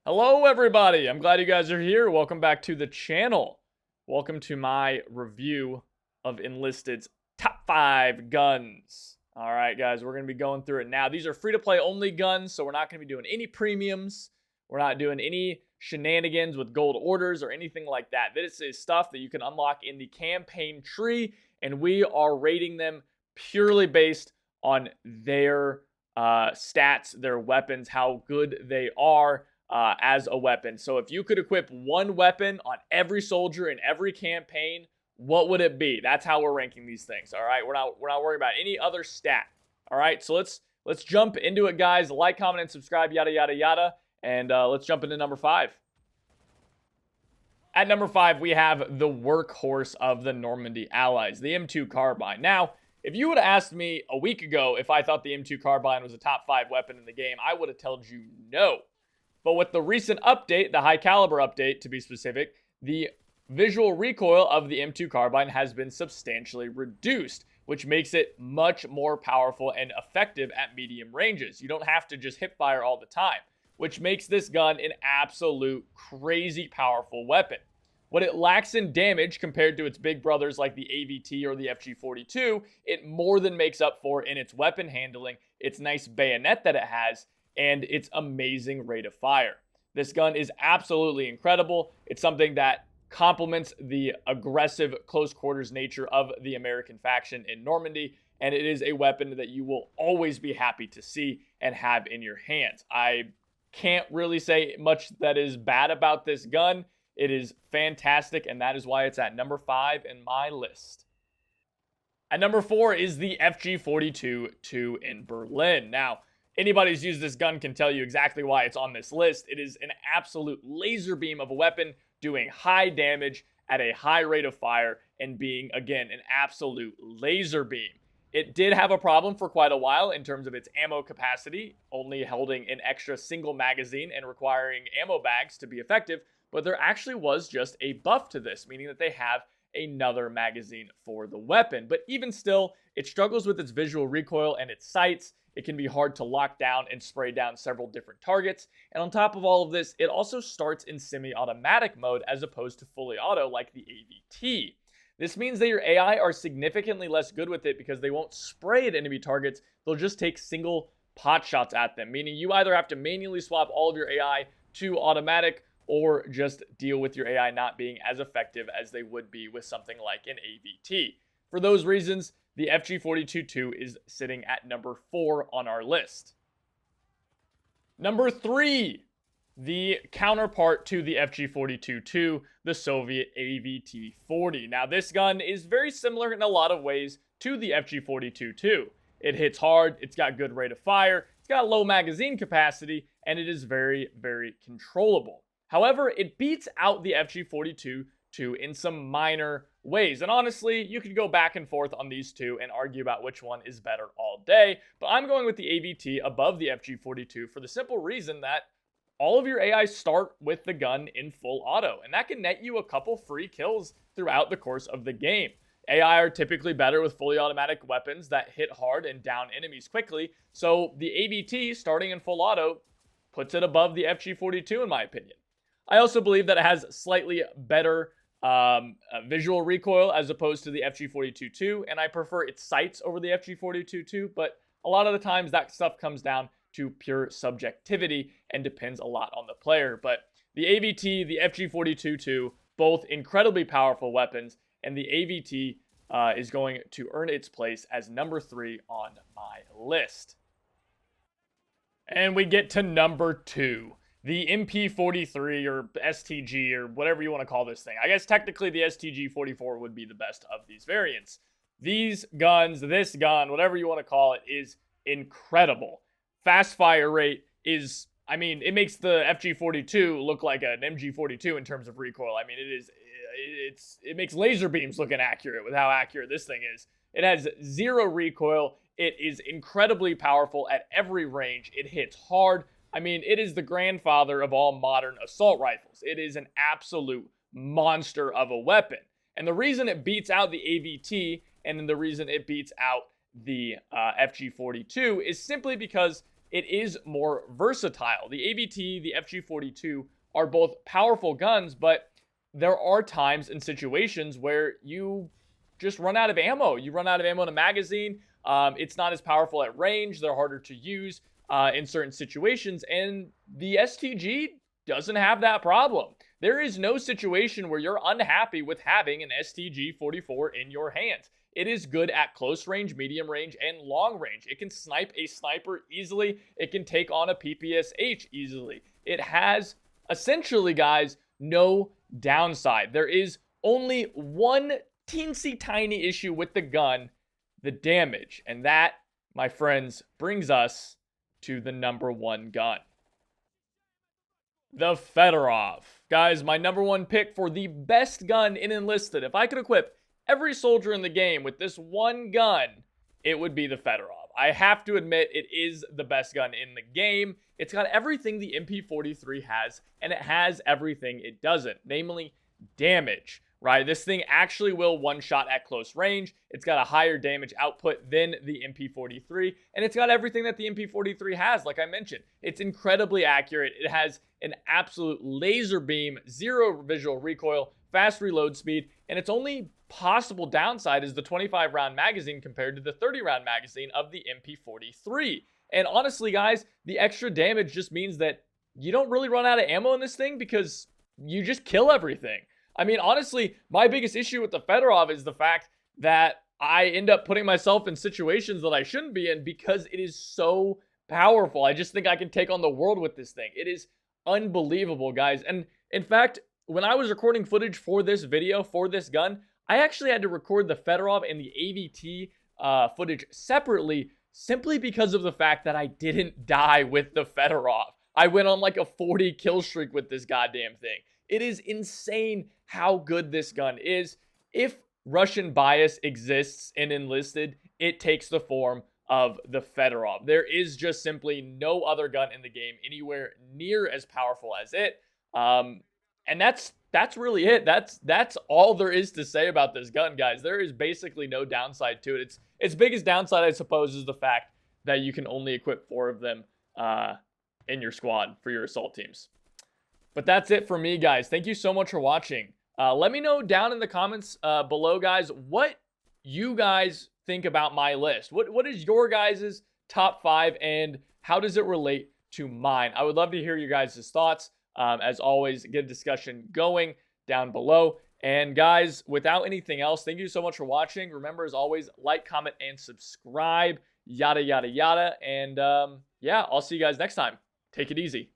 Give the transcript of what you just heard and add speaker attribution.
Speaker 1: Hello, everybody. I'm glad you guys are here. Welcome back to the channel. Welcome to my review of Enlisted's top 5 guns. All right, guys, we're going to be going through it now. These are free-to-play only guns, so we're not going to be doing any premiums. We're not doing any shenanigans with gold orders or anything like that. This is stuff that you can unlock in the campaign tree, and we are rating them purely based on their stats, their weapons, how good they are as a weapon. So if you could equip one weapon on every soldier in every campaign, what would it be? That's how we're ranking these things. All right, we're not worried about any other stat. All right, so let's jump into it, guys. Like, comment, and subscribe, yada yada yada, and let's jump into number 5. At number 5, we have the workhorse of the Normandy allies, the M2 carbine. Now, if you would have asked me a week ago if I thought the M2 carbine was a top 5 weapon in the game, I would have told you no. But with the recent update, the high caliber update to be specific, the visual recoil of the M2 carbine has been substantially reduced, which makes it much more powerful and effective at medium ranges. You don't have to just hip fire all the time, which makes this gun an absolute crazy powerful weapon. What it lacks in damage compared to its big brothers like the AVT or the FG42, it more than makes up for in its weapon handling, its nice bayonet that it has, and its amazing rate of fire. This gun is absolutely incredible. It's something that complements the aggressive close quarters nature of the American faction in Normandy, and it is a weapon that you will always be happy to see and have in your hands. I can't really say much that is bad about this gun. It is fantastic, and that is why it's at number 5 in my list. At number 4 is the FG42-2 in Berlin. Now, anybody who's used this gun can tell you exactly why it's on this list. It is an absolute laser beam of a weapon doing high damage at a high rate of fire and being, again, an absolute laser beam. It did have a problem for quite a while in terms of its ammo capacity, only holding an extra single magazine and requiring ammo bags to be effective, but there actually was just a buff to this, meaning that they have another magazine for the weapon. But even still, it struggles with its visual recoil and its sights. It can be hard to lock down and spray down several different targets. And on top of all of this, it also starts in semi-automatic mode as opposed to fully auto like the AVT. This means that your AI are significantly less good with it because they won't spray at enemy targets. They'll just take single pot shots at them, meaning you either have to manually swap all of your AI to automatic or just deal with your AI not being as effective as they would be with something like an AVT. For those reasons, the FG42-2 is sitting at number 4 on our list. Number 3, the counterpart to the FG42-2, the Soviet AVT-40. Now, this gun is very similar in a lot of ways to the FG42-2. It hits hard, it's got good rate of fire, it's got low magazine capacity, and it is very, very controllable. However, it beats out the FG42-2 in some minor ways. And honestly, you could go back and forth on these two and argue about which one is better all day. But I'm going with the AVT above the FG42 for the simple reason that all of your AI start with the gun in full auto. And that can net you a couple free kills throughout the course of the game. AI are typically better with fully automatic weapons that hit hard and down enemies quickly. So the AVT starting in full auto puts it above the FG42 in my opinion. I also believe that it has slightly better visual recoil as opposed to the FG42-2, and I prefer its sights over the FG42-2, but a lot of the times that stuff comes down to pure subjectivity and depends a lot on the player. But the AVT, the FG42-2, both incredibly powerful weapons, and the AVT is going to earn its place as number 3 on my list. And we get to number 2. The MP43 or STG or whatever you want to call this thing. I guess technically the STG-44 would be the best of these variants. These guns, this gun, whatever you want to call it, is incredible. Fast fire rate is, I mean, it makes the FG42 look like an MG42 in terms of recoil. I mean, it makes laser beams look inaccurate with how accurate this thing is. It has zero recoil. It is incredibly powerful at every range. It hits hard. I mean, it is the grandfather of all modern assault rifles. It is an absolute monster of a weapon. And the reason it beats out the AVT and the reason it beats out the FG42 is simply because it is more versatile. The AVT, the FG42 are both powerful guns, but there are times and situations where you just run out of ammo. You run out of ammo in a magazine. It's not as powerful at range. They're harder to use in certain situations. And the STG doesn't have that problem. There is no situation where you're unhappy with having an STG-44 in your hands. It is good at close range, medium range, and long range. It can snipe a sniper easily. It can take on a PPSH easily. It has, essentially, guys, no downside. There is only one teensy tiny issue with the gun, the damage. And that, my friends, brings us to the number one gun. The Fedorov. Guys, my number one pick for the best gun in Enlisted. If I could equip every soldier in the game with this one gun, it would be the Fedorov. I have to admit, it is the best gun in the game. It's got everything the MP43 has, and it has everything it doesn't, namely damage, right? This thing actually will one-shot at close range. It's got a higher damage output than the MP43, and it's got everything that the MP43 has, like I mentioned. It's incredibly accurate. It has an absolute laser beam, zero visual recoil, fast reload speed, and its only possible downside is the 25-round magazine compared to the 30-round magazine of the MP43. And honestly, guys, the extra damage just means that you don't really run out of ammo in this thing because you just kill everything. I mean, honestly, my biggest issue with the Fedorov is the fact that I end up putting myself in situations that I shouldn't be in because it is so powerful. I just think I can take on the world with this thing. It is unbelievable, guys. And in fact, when I was recording footage for this video, for this gun, I actually had to record the Fedorov and the AVT footage separately simply because of the fact that I didn't die with the Fedorov. I went on like a 40 kill streak with this goddamn thing. It is insane how good this gun is. If Russian bias exists in Enlisted, it takes the form of the Fedorov. There is just simply no other gun in the game anywhere near as powerful as it. And that's really it. That's all there is to say about this gun, guys. There is basically no downside to it. Its biggest downside, I suppose, is the fact that you can only equip 4 of them in your squad for your assault teams. But that's it for me, guys. Thank you so much for watching. Let me know down in the comments below, guys, what you guys think about my list. What is your guys' top 5 and how does it relate to mine? I would love to hear your guys' thoughts. As always, get a discussion going down below. And guys, without anything else, thank you so much for watching. Remember, as always, like, comment, and subscribe. Yada, yada, yada. And yeah, I'll see you guys next time. Take it easy.